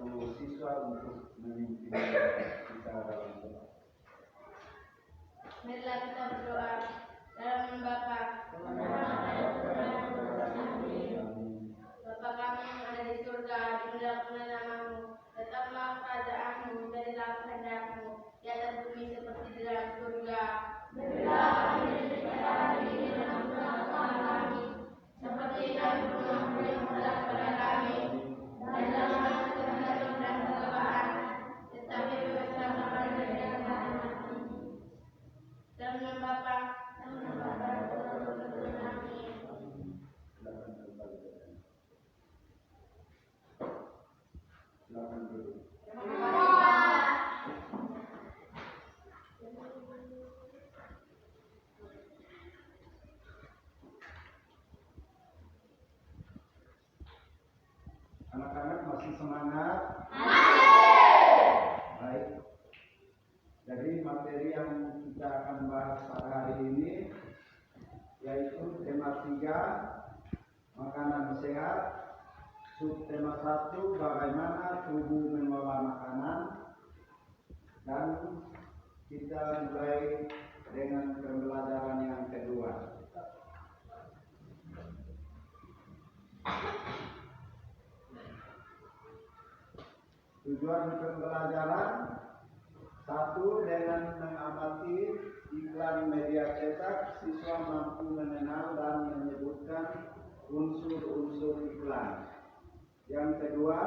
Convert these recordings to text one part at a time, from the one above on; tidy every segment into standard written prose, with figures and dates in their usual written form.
satu siswa untuk memimpin kita dalam doa. Marilah kita berdoa. Dalam nama Bapa, Bapa kami yang ada di surga, dimuliakanlah namamu, datanglah kerajaanmu, jadilah kehendakmu di atas bumi seperti di dalam surga. Berilah kami rezeki hari ini dan ampunilah kesalahan kami, seperti kami pun mengampuni yang bersalah kepada kami. Dan jangan masuk ke dalam kegelapan, tetapi bebaskan kami dari yang jahat. Dalam nama Bapa, Silakan duduk. Anak-anak masih semangat? Baik. Jadi materi yang kita akan bahas pada hari ini yaitu tema 3, makanan sehat. Subtema 1, bagaimana tubuh mengolah makanan. Dan kita mulai dengan pembelajaran yang kedua. Tujuan pembelajaran: 1. Dengan mengamati iklan media cetak, siswa mampu mengenal dan menyebutkan unsur-unsur iklan. Yang kedua,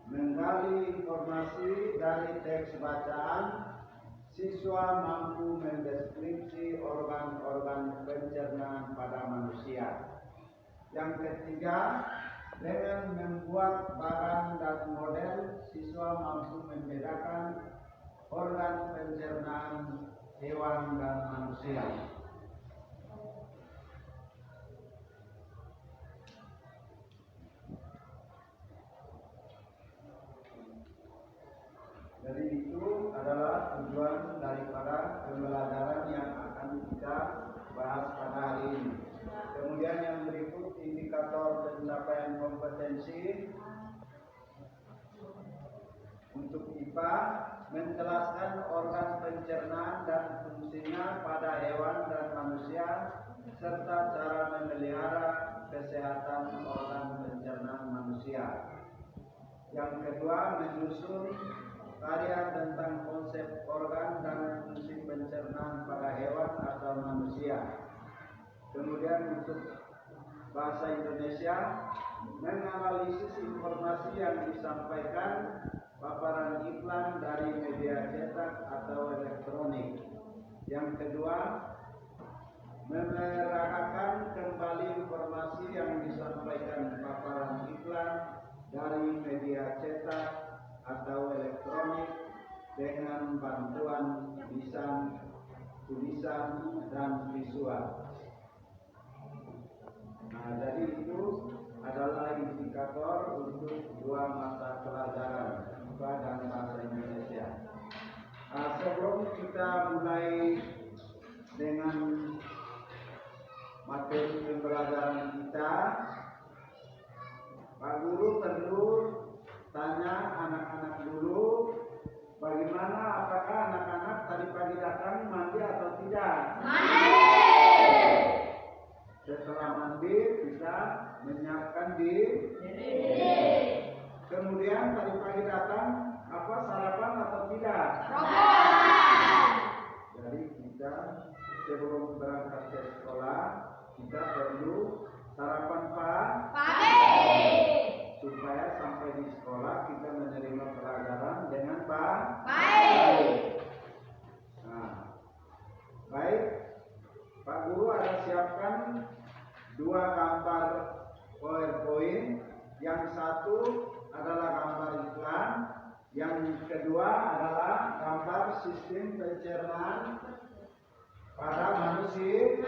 menggali informasi dari teks bacaan, siswa mampu mendeskripsi organ-organ pencernaan pada manusia. Yang ketiga, dengan membuat barang dan model, siswa mampu membedakan organ pencernaan hewan dan manusia. Jadi itu adalah tujuan daripada pembelajaran yang akan kita bahas pada hari ini. Kemudian yang berikut, indikator pencapaian kompetensi. Untuk IPA, menjelaskan organ pencernaan dan fungsinya pada hewan dan manusia, serta cara memelihara kesehatan organ pencernaan manusia. Yang kedua, menyusun karya tentang konsep organ dan fungsi pencernaan pada hewan atau manusia. Kemudian untuk bahasa Indonesia, menganalisis informasi yang disampaikan paparan iklan dari media cetak atau elektronik. Yang kedua, memeragakan kembali informasi yang disampaikan paparan iklan dari media cetak atau elektronik dengan bantuan lisan, tulisan, dan visual. Nah, jadi itu adalah indikator untuk 2 mata pelajaran, IPA dan bahasa Indonesia. Sebelum kita mulai dengan materi pembelajaran kita, Pak Guru perlu tanya anak-anak dulu, bagaimana, apakah anak-anak tadi pagi datang mandi atau tidak? Mandi. Setelah mandi kita menyiapkan diri. Kemudian tadi pagi datang apa, sarapan atau tidak? Sarapan. Jadi kita sebelum berangkat ke sekolah kita perlu sarapan pagi supaya sampai di sekolah kita menerima pelajaran dengan baik. Nah, baik. Pak Guru ada siapkan 2 gambar PowerPoint. Yang satu adalah gambar iklan, yang kedua adalah gambar sistem pencernaan pada manusia.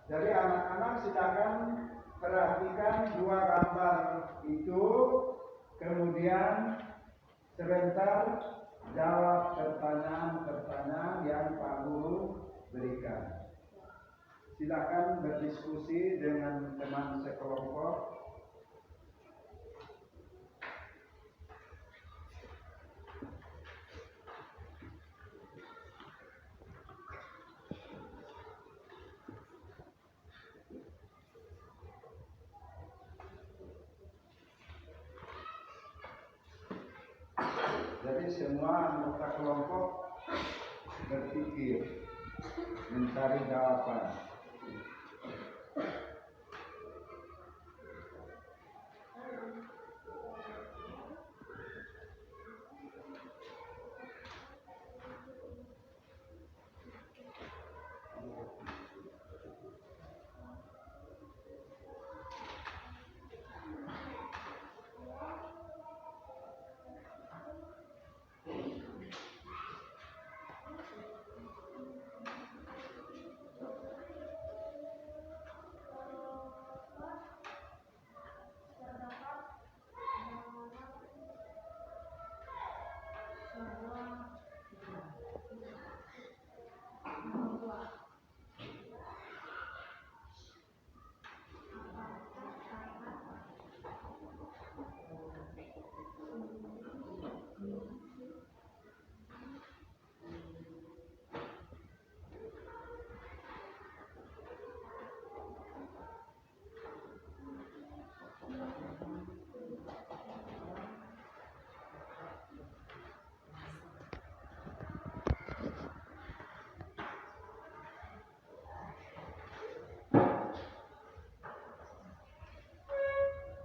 Jadi anak-anak silakan perhatikan 2 gambar itu, kemudian sebentar jawab pertanyaan-pertanyaan yang Pak Guru berikan. Silakan berdiskusi dengan teman sekelompok. Jadi semua anggota kelompok berpikir mencari jawaban.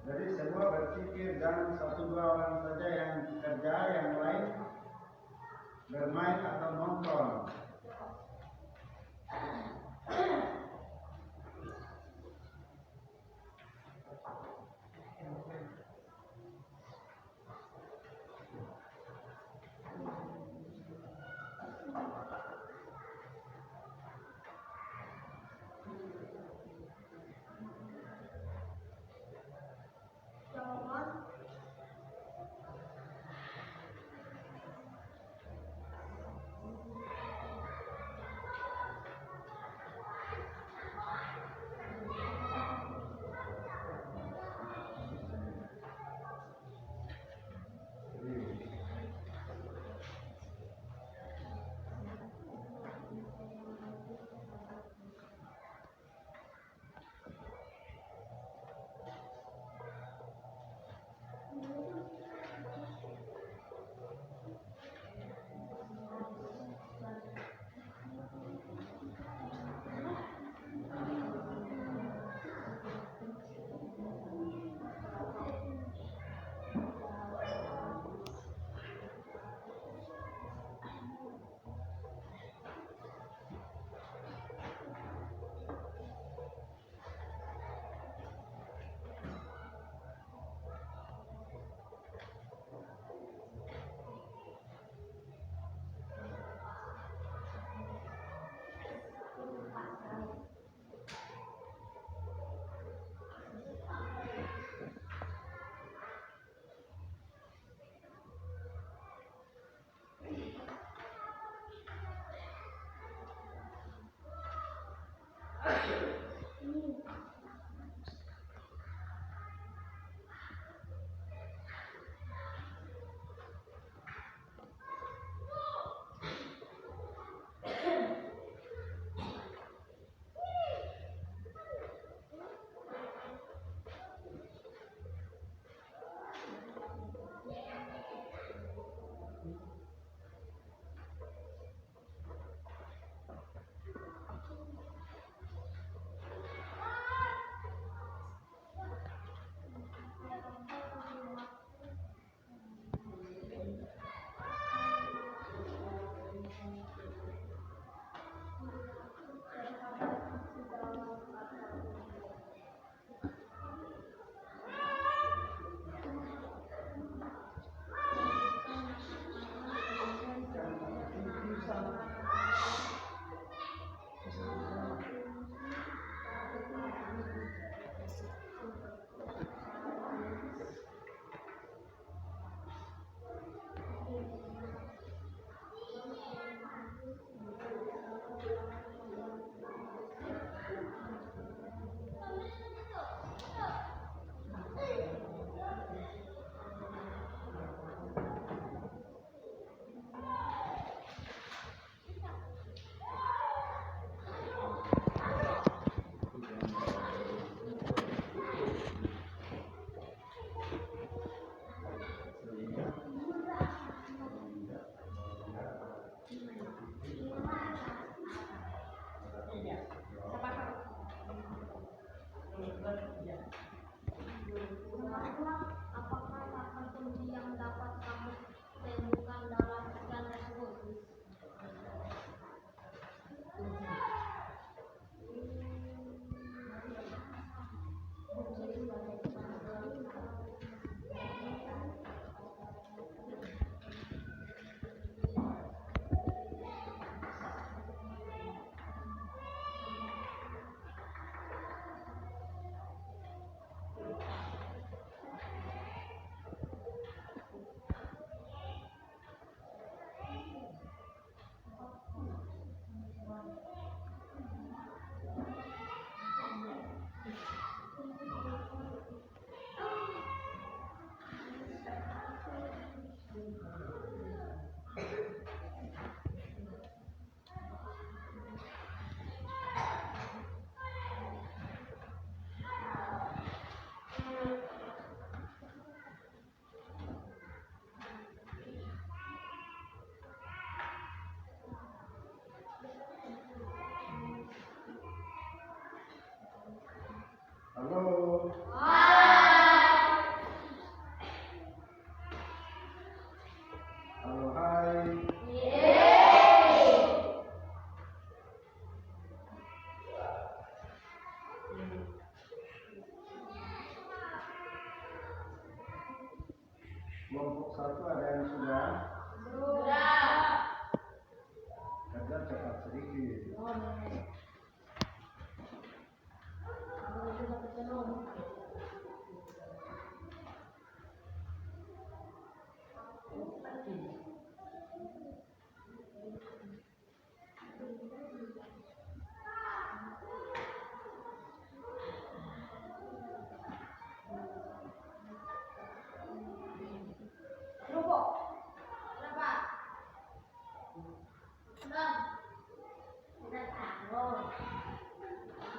Jadi semua berpikir jangan satu dua orang saja yang kerja, yang lain bermain atau nonton. Kelompok 1 ada yang sudah? Sudah. Kerja cepat sedikit.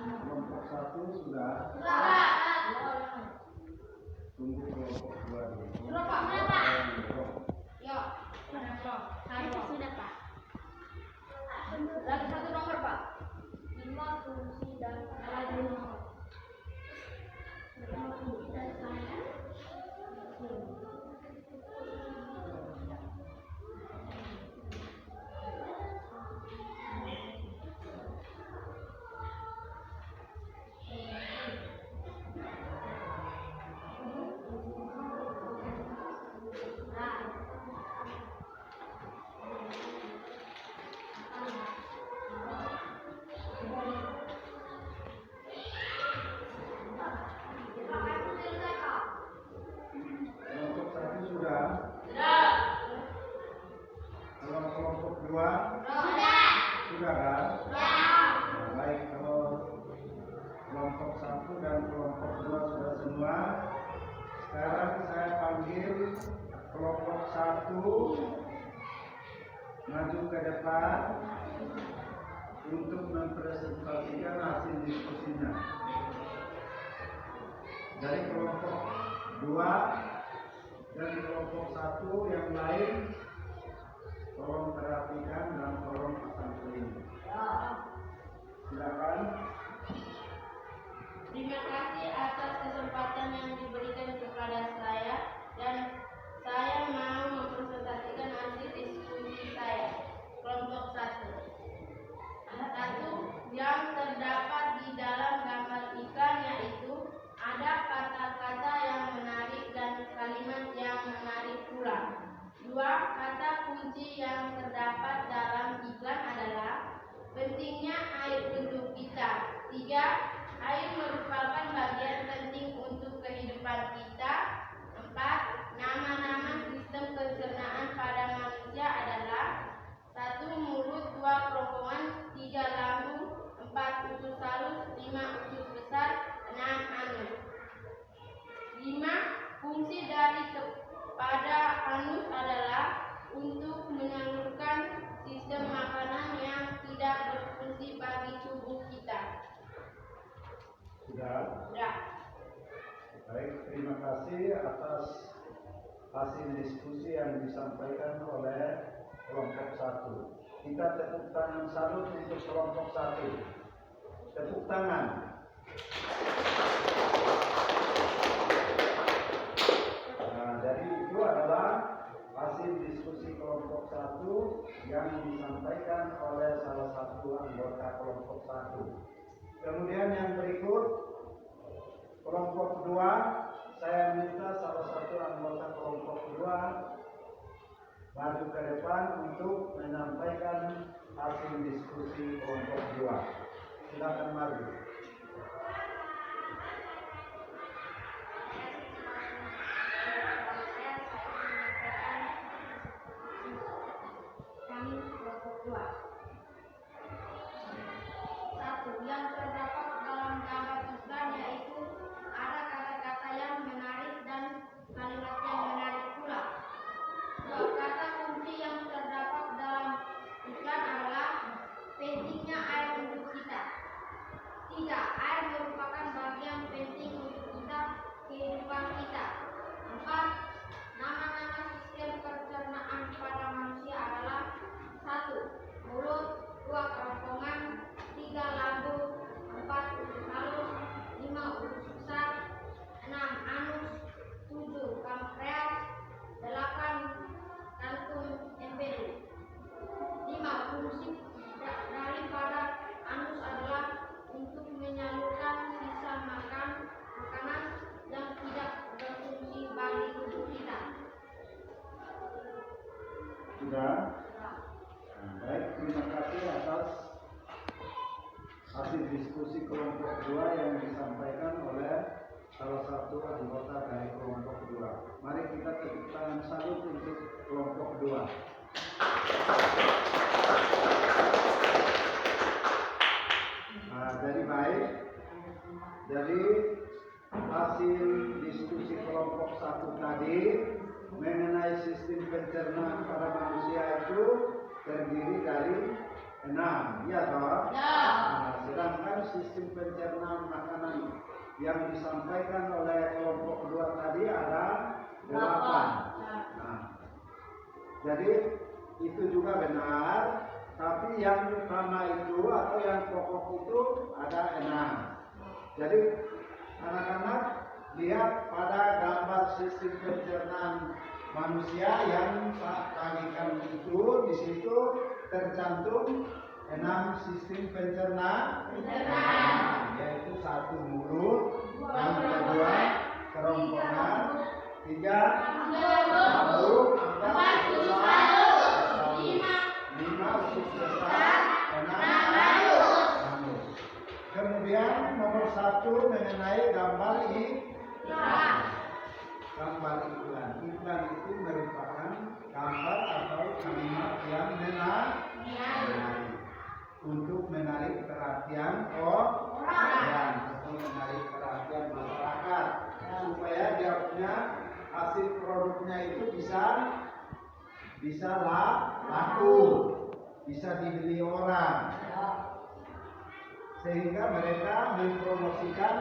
Kelompok 1 sudah? Tunggu kelompok 2 dulu. Lagi satu nomor, Pak. 5 fungsi dan lagi nomor. 5 fungsi dan Kelompok 1 sudah? Kalau kelompok 2? Sudah kan? Nah, baik, kalau kelompok 1 dan kelompok 2 sudah semua, sekarang saya panggil kelompok 1 maju ke depan untuk mempresentasikan hasil diskusinya. Dari kelompok 2 dan kelompok 1 yang lain, tolong perhatikan dan tolong pasang telinga. Silakan. Terima kasih atas kesempatan yang diberikan kepada saya dan saya mau mempresentasikan hasil diskusi saya. Kelompok 1. Yang terdapat di dalam gambar ikan yaitu ada kata-kata yang menarik dan kalimat yang menarik pula. 2. Kata kunci yang terdapat dalam iklan adalah pentingnya air untuk kita. 3. Air merupakan bagian penting untuk kehidupan kita. 4. Nama-nama sistem pencernaan pada manusia adalah 1. Mulut, 2. Kerongkongan, 3. lambung, 4. usus halus, 5. usus besar, 6. anus. 5. Fungsi dari pada anus adalah untuk menyalurkan sistem makanan yang tidak berfungsi bagi tubuh kita. Sudah? Sudah. Baik, terima kasih atas hasil diskusi yang disampaikan oleh kelompok 1. Kita tepuk tangan salut untuk kelompok 1. Tepuk tangan. Nah, jadi itu adalah hasil diskusi kelompok 1 yang disampaikan oleh salah satu anggota kelompok 1. Kemudian yang berikut, kelompok 2, saya minta salah satu anggota kelompok 2 maju ke depan untuk menyampaikan hasil diskusi kelompok 2. Silakan maju. Kami kelompok 2. 1. Yang terdapat dalam gambar iklan yaitu ada kata-kata yang menarik dan kalimat yang menarik pula. 2. Kata kunci yang terdapat dalam iklan adalah pentingnya air untuk kita. 3. Sudah? Nah, baik, terima kasih atas hasil diskusi kelompok 2 yang disampaikan oleh salah satu anggota dari kelompok 2. Mari kita tepuk tangan salut untuk kelompok 2. Nah, jadi baik. Jadi hasil diskusi kelompok 1 tadi mengenai sistem pencernaan pada manusia itu terdiri dari 6, ya toh? Ya. Nah, sedangkan sistem pencernaan makanan yang disampaikan oleh kelompok 2 tadi ada 8. Nah, jadi itu juga benar, tapi yang utama itu atau yang pokok itu ada 6. Jadi anak-anak lihat pada gambar sistem pencernaan manusia yang Pak bagikan itu, di situ tercantum 6 sistem pencernaan, yaitu 1 mulut, yang kedua kerongkongan, 3 lambung, 4 usus salur, 5 usus besar, 6 halus. Kemudian nomor 1 mengenai gambar iklan. Gambar iklan. Iklan itu merupakan gambar atau kalimat yang menarik untuk menarik perhatian orang atau menarik perhatian masyarakat supaya dia punya hasil produknya itu bisa laku, bisa dibeli orang, sehingga mereka mempromosikan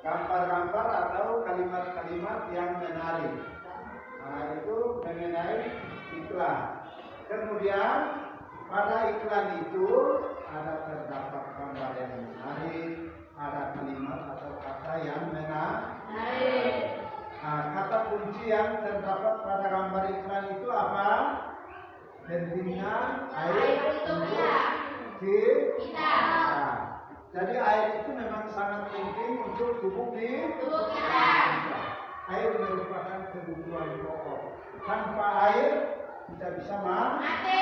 gambar-gambar atau kalimat-kalimat yang menarik. Nah, itu mengenai iklan. Kemudian pada iklan itu ada terdapat gambar yang menarik, ada kalimat atau kata yang menarik. Nah, kata kunci yang terdapat pada gambar iklan itu apa? Pentingnya air untuk kita. Jadi air itu memang sangat penting untuk tubuh kita. Air merupakan kebutuhan pokok. Tanpa air kita bisa mati.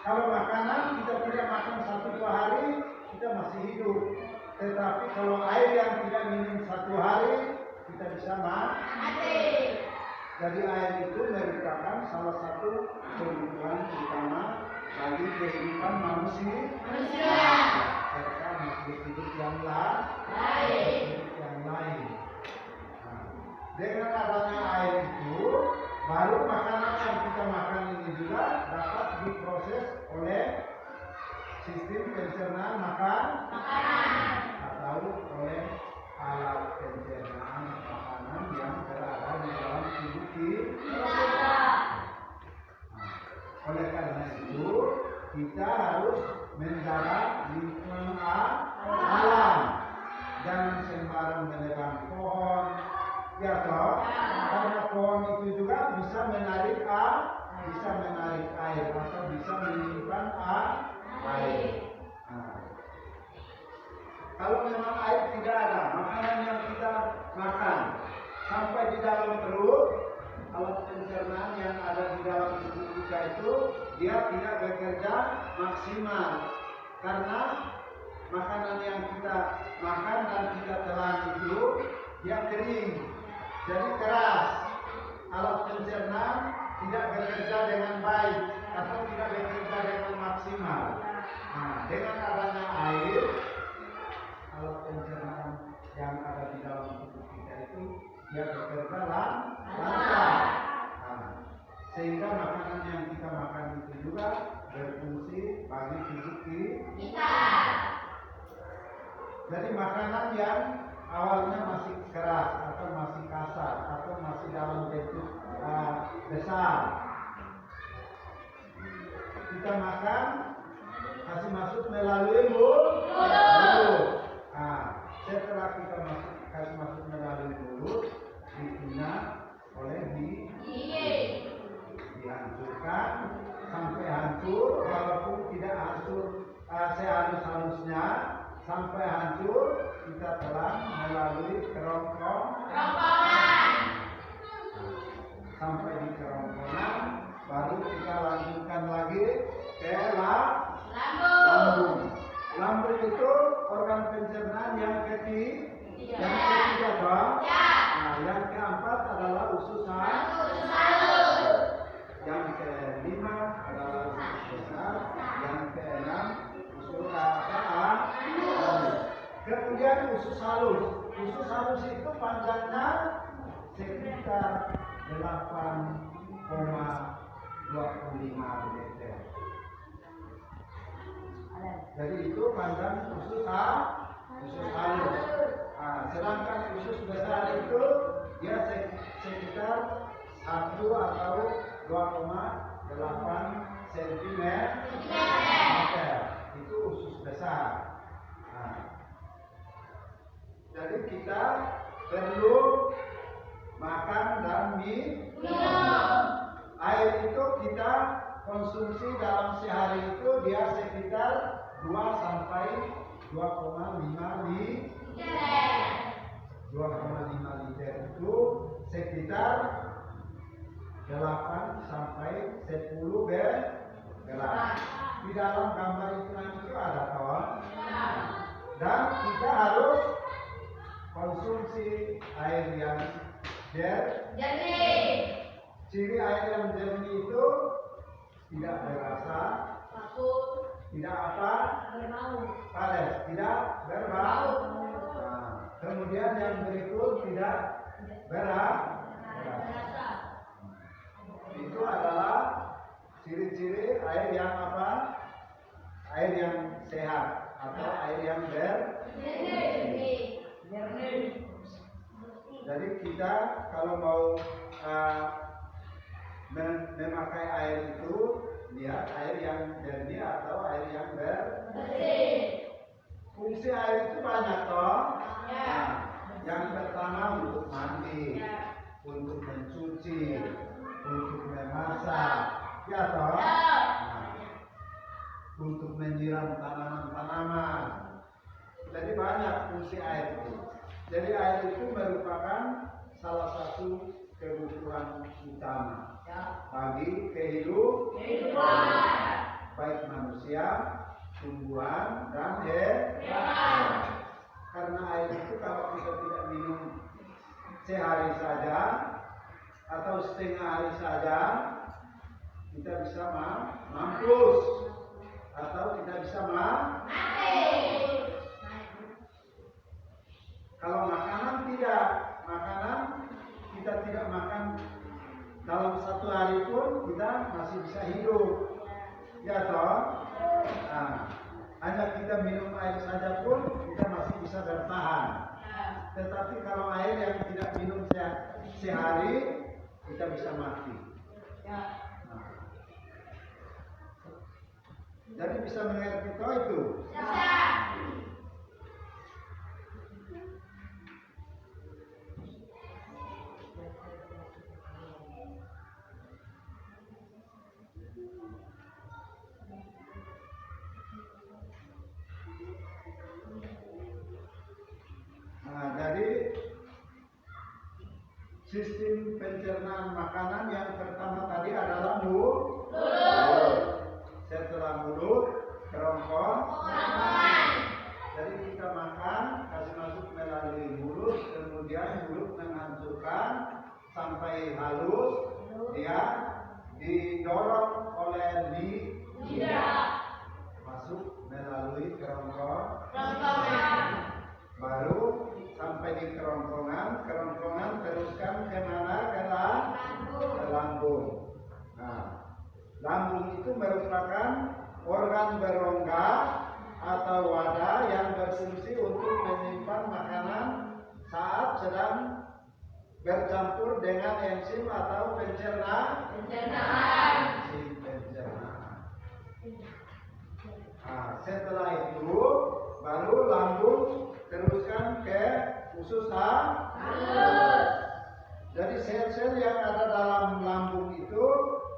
Kalau makanan kita tidak makan 1-2 hari kita masih hidup. Tetapi kalau air yang tidak minum 1 hari kita bisa mati. Jadi air itu merupakan salah satu kebutuhan utama bagi kehidupan manusia. Serta makhluk hidup yang lain. Nah, dengan adanya air itu, baru makanan yang kita makan ini juga dapat diproses oleh sistem pencernaan makanan atau oleh alat pencernaan makanan yang berada di dalam tubuh kita. Oleh karena itu, kita harus menjaga lingkungan alam. Jangan sembarang menebang pohon, ya toh? Karena pohon itu juga bisa menarik air atau bisa menyimpan air. Nah, kalau memang air tidak ada, makanan yang kita makan sampai di dalam perut, alat pencernaan yang ada di dalam tubuh kita itu dia tidak bekerja maksimal karena makanan yang kita makan dan kita telan itu dia kering, jadi keras. Alat pencernaan tidak bekerja dengan baik atau tidak bekerja dengan maksimal. Nah, dengan adanya air, alat pencernaan yang ada di dalam tubuh kita itu dia bekerja lancar. Sehingga makanan yang kita makan itu juga berfungsi bagi tubuh kita. Jadi makanan yang awalnya masih keras atau masih kasar atau masih dalam bentuk besar, kita makan, kasih masuk melalui mulut. Nah, setelah kita kasih masuk melalui mulut, dikunyah oleh dihancurkan sampai hancur, walaupun tidak hancur sehalus-halusnya, sampai hancur kita telan melalui kerongkongan. Sampai di kerongkongan keempat adalah usus halus. Yang kelima adalah usus besar. Yang keenam usus halus. Kemudian usus halus. Usus halus itu panjangnya sekitar 8,25 meter. Jadi itu panjang usus halus. Sedangkan usus besar itu dia sekitar 1 atau 2,8 cm. Itu usus besar. Jadi kita perlu makan dan minum. Air itu kita konsumsi dalam sehari itu dia sekitar 2 sampai 2,5 liter. 2,5 liter itu sekitar 8 sampai 10 gelas. Di dalam gambar itu ada kawan. Dan kita harus konsumsi air yang jernih. Ciri air yang jernih itu tidak berasa, tidak panas, tidak berbau. Kemudian yang berikut tidak berasa. Itu adalah ciri-ciri air yang apa? Air yang sehat atau air yang jernih. Jadi kita kalau mau memakai air itu lihat air yang jernih atau air yang bersih. Fungsi air itu banyak toh. Yang pertama untuk mandi, untuk mencuci, untuk memasak, ya toh. Untuk menyiram tanaman-tanaman. Jadi banyak fungsi air itu. Jadi air itu merupakan salah satu kebutuhan utama bagi kehidupan baik manusia, tumbuhan dan hewan. Karena air itu kalau kita tidak minum sehari saja atau setengah hari saja, kita bisa mampus atau kita bisa mati. Kalau makanan tidak, kita tidak makan dalam satu hari pun kita masih bisa hidup, ya toh. Hanya kita minum air saja pun kita masih bisa bertahan. Tetapi kalau air yang tidak minum sehari kita bisa mati. Jadi bisa mengerti toh itu? Jadi sistem pencernaan makanan yang pertama tadi adalah mulut. Setelah mulut, kerongkong. Jadi kita makan, kasih masuk melalui mulut, kemudian mulut menghancurkan sampai halus, dia didorong oleh lidah masuk melalui kerongkong. Baru sampai di kerongkongan teruskan kemana? Ke lambung. Lambung itu merupakan organ berongga atau wadah yang berfungsi untuk menyimpan makanan saat sedang bercampur dengan enzim atau pencernaan. Setelah itu baru lambung teruskan ke usus halus. Jadi sel-sel yang ada dalam lambung itu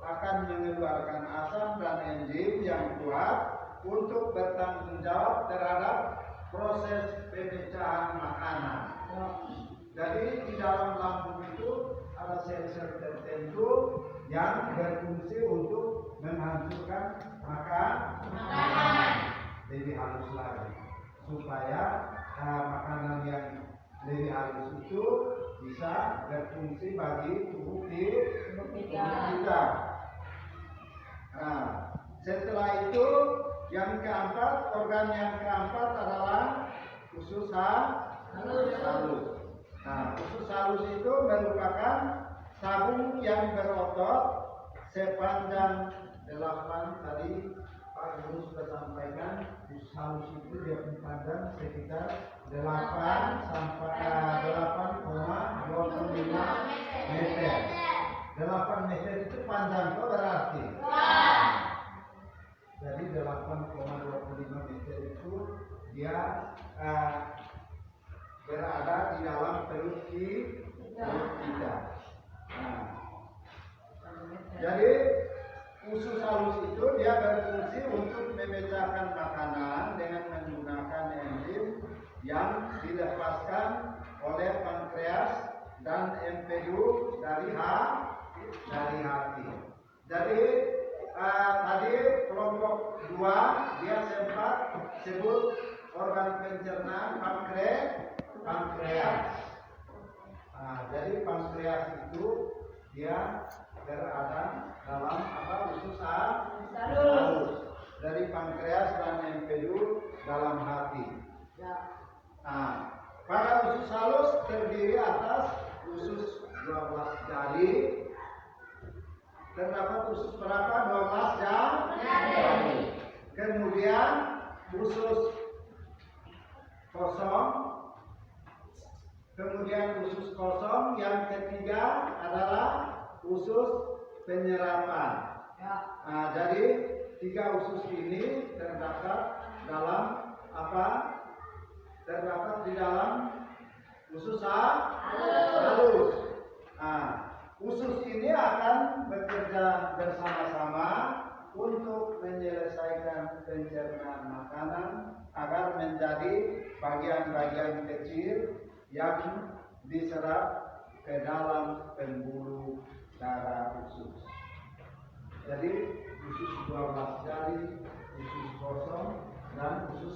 akan mengeluarkan asam dan enzim yang kuat untuk bertanggung jawab terhadap proses pemecahan makanan. Jadi di dalam lambung itu ada sel-sel tertentu yang berfungsi untuk menghancurkan makanan lebih halus lagi, supaya makanan yang lebih halus itu bisa berfungsi bagi tubuh kita. Nah, setelah itu yang keempat, organ yang keempat adalah usus halus. Nah, usus halus itu merupakan sabung yang berotot sepanjang 8 tadi Pak Guru sudah sampaikan. Usus halus itu dia panjang sekitar 8,25 meter. 8 meter itu panjang itu berarti. Jadi 8,25 meter itu dia berada di dalam perut kita. Nah, jadi usus halus itu dia berfungsi untuk memecahkan makanan dengan menggunakan enzim yang dilepaskan oleh pankreas dan empedu dari hati. Jadi tadi kelompok 2 dia sempat sebut organ pencernaan pankreas. Nah, jadi pankreas itu dia berada dalam usus halus. Dari pankreas dan empedu dalam hati. Nah, pada usus halus terdiri atas usus 12 jari. Terdapat usus berapa? 12 jari. Kemudian usus kosong. Kemudian usus kosong yang ketiga adalah usus penyerapan. Nah, jadi 3 usus ini terdapat dalam terdapat di dalam usus halus. Nah, usus ini akan bekerja bersama-sama untuk menyelesaikan pencernaan makanan agar menjadi bagian-bagian kecil yang diserap ke dalam pembuluh darah usus. Jadi usus 12 jari, usus kosong, dan usus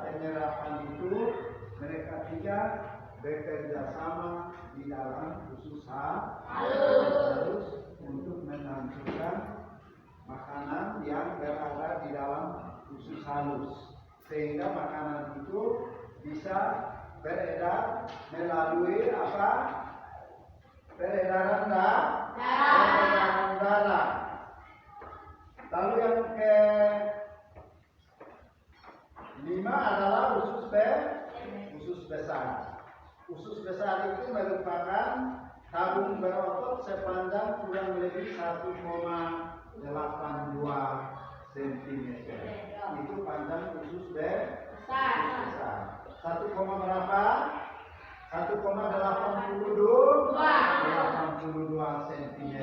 penyerapan itu mereka 3 bekerja sama di dalam usus halus untuk menghancurkan makanan yang berada di dalam usus halus, sehingga makanan itu bisa beredar melalui peredaran darah. Lalu yang ke-5 adalah usus besar. Usus besar itu merupakan tabung berotot sepanjang kurang lebih 1,82 cm. Itu panjang usus besar. 1, berapa? 1,82 cm.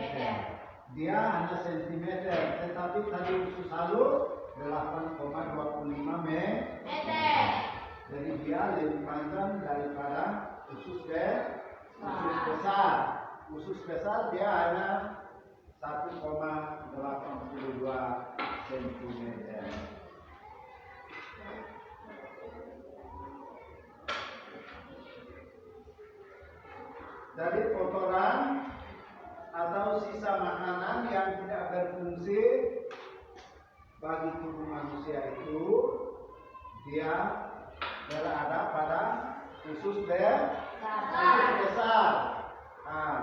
Dia hanya sentimeter, tetapi tadi usus halus 8,25 meter. Jadi dia lebih panjang daripada usus besar. Usus besar dia hanya 1,82 cm. Dari kotoran atau sisa makanan yang tidak berfungsi bagi tubuh manusia itu dia berada pada usus besar. Nah,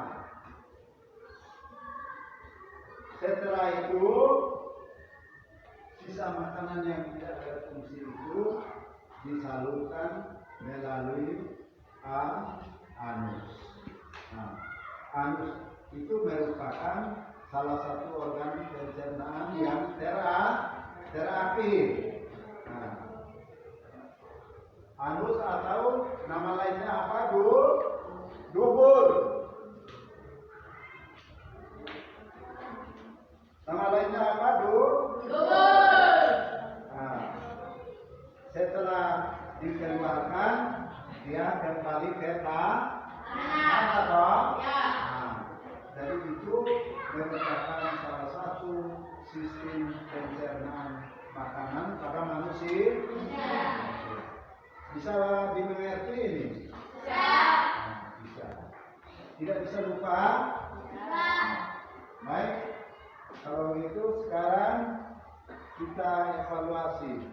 setelah itu sisa makanan yang tidak berfungsi itu disalurkan melalui anus. Nah, anus itu merupakan salah satu organ pencernaan yang teraktif. Nah, anus atau nama lainnya apa? Dubur. Nama lainnya apa? Dubur. Nah, setelah dikeluarkan dia kembali ke tanah dong. Dari itu merupakan salah satu sistem pencernaan makanan pada manusia. Bisa dimengerti ini? Bisa. Baik. Kalau gitu sekarang kita evaluasi.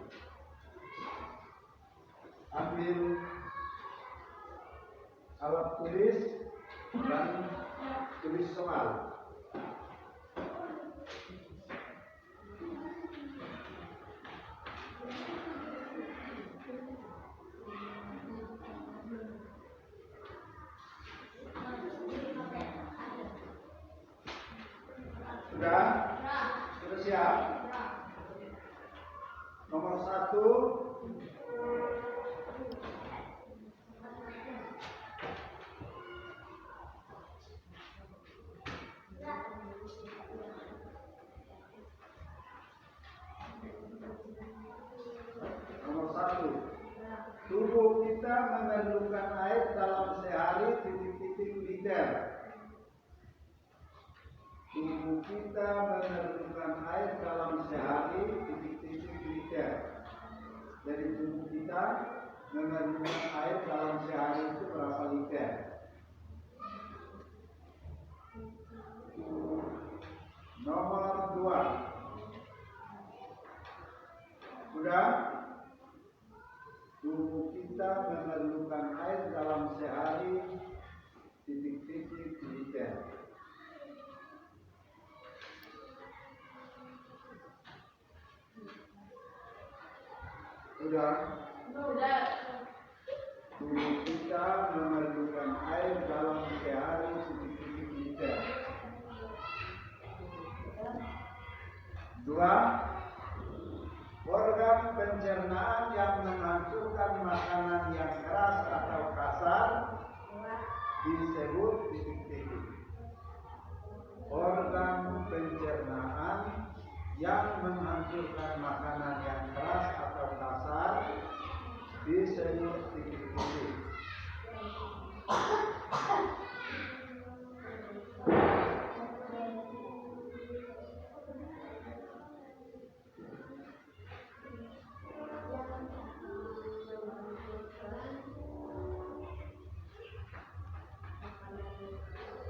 Ambil alat tulis dan tulis soal. Sudah? Sudah siap? Nomor 1. Tubuh kita mengandungkan air dalam sehari titik-titik liter. Tubuh kita mengandungkan air dalam sehari titik-titik liter. Jadi tubuh kita mengandungkan air dalam sehari itu berapa liter? Nomor 2. Sudah? Tubuh kita mengandungkan air dalam sehari titik-titik liter. Sudah? Tubuh kita mengandungkan air dalam sehari titik-titik liter. 2. Organ pencernaan yang menghancurkan makanan yang keras atau kasar disebut titik-titik. Organ pencernaan yang menghancurkan makanan yang keras atau kasar disebut titik-titik.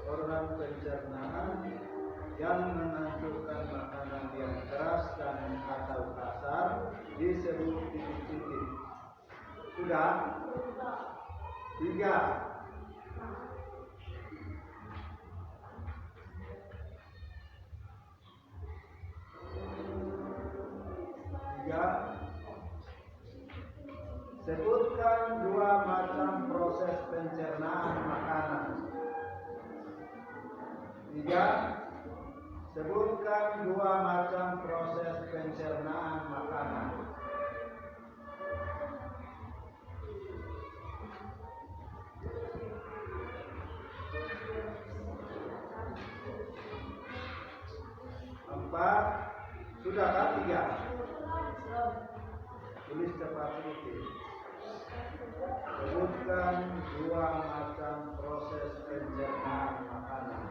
Organ pencernaan yang menghancurkan makanan yang keras dan atau kasar disebut titik-titik. Sudah? 3. Sebutkan 2 macam proses pencernaan makanan. 3. Sebutkan 2 macam proses pencernaan makanan. Empat. Sudahkah 3? Tulis cepat sedikit. Sebutkan 2 macam proses pencernaan makanan.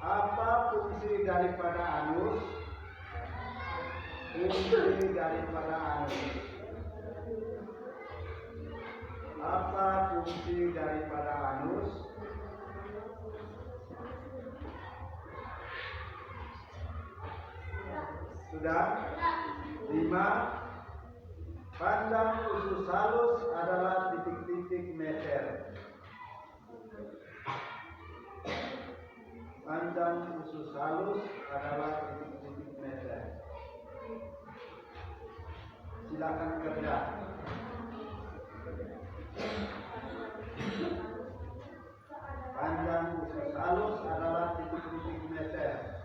Apa fungsi daripada anus? Fungsi daripada anus. Apa fungsi daripada anus? Sudah? 5. Panjang usus halus adalah titik-titik meter. Panjang usus halus adalah titik-titik meter. Silakan kerja. Panjang usus halus adalah titik-titik meter.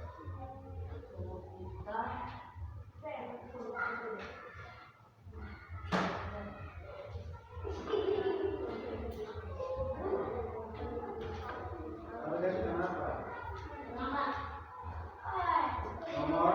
Nomor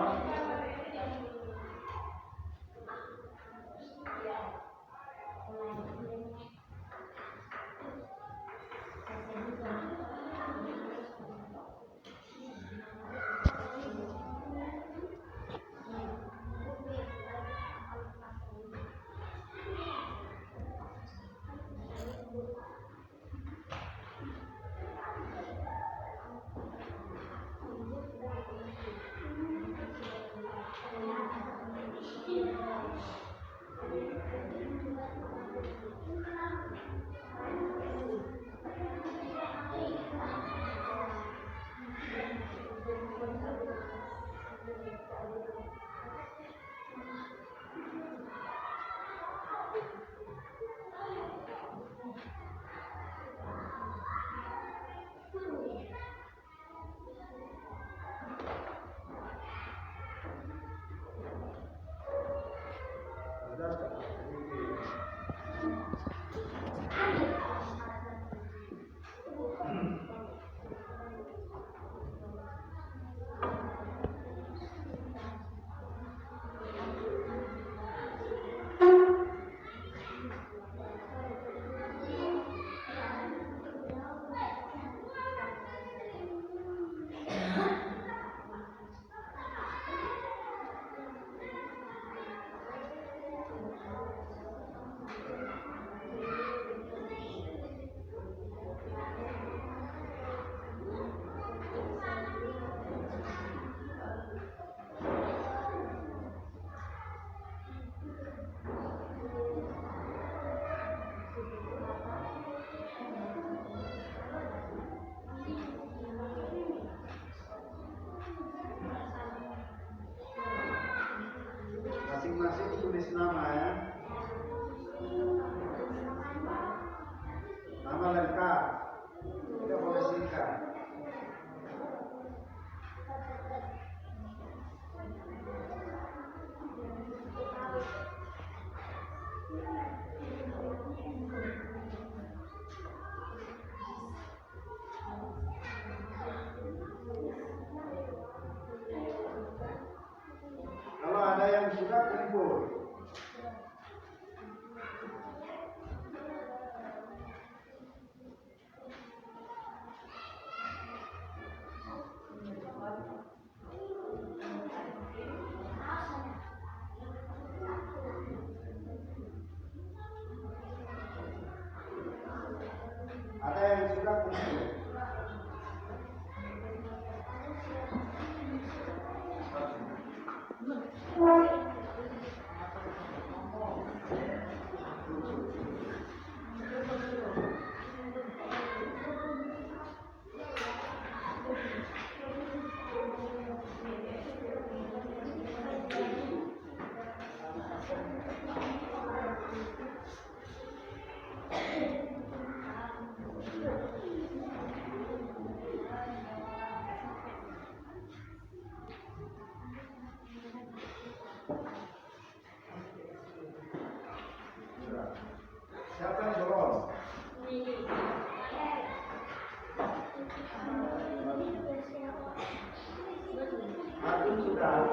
Agung sudah.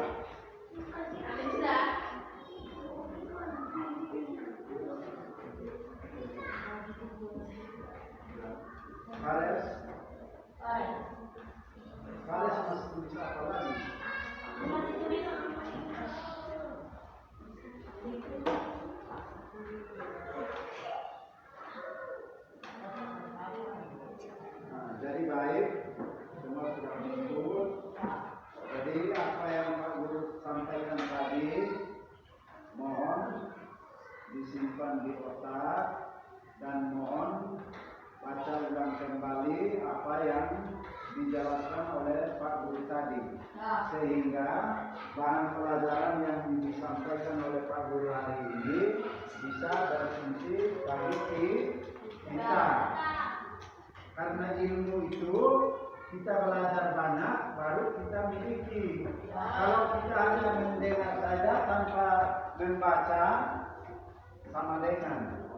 Amin sudah. Fares. Fares masih tulis apa lagi? Nah, jadi baik, semua sudah mengumpul. Jadi apa yang Pak Guru sampaikan tadi, mohon disimpan di otak dan mohon baca ulang kembali apa yang dijelaskan oleh Pak Guru tadi, sehingga bahan pelajaran yang disampaikan oleh Pak Guru hari ini bisa berfungsi bagi kita. Karena ilmu itu kita belajar banyak baru kita miliki. Kalau kita hanya mendengar saja tanpa membaca, sama dengan.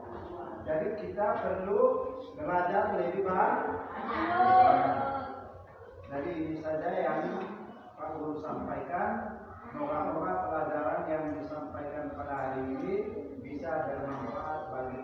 Jadi kita perlu belajar lebih banyak. Jadi ini saja yang Pak Guru sampaikan. Moga-moga pelajaran yang disampaikan pada hari ini bisa bermanfaat bagi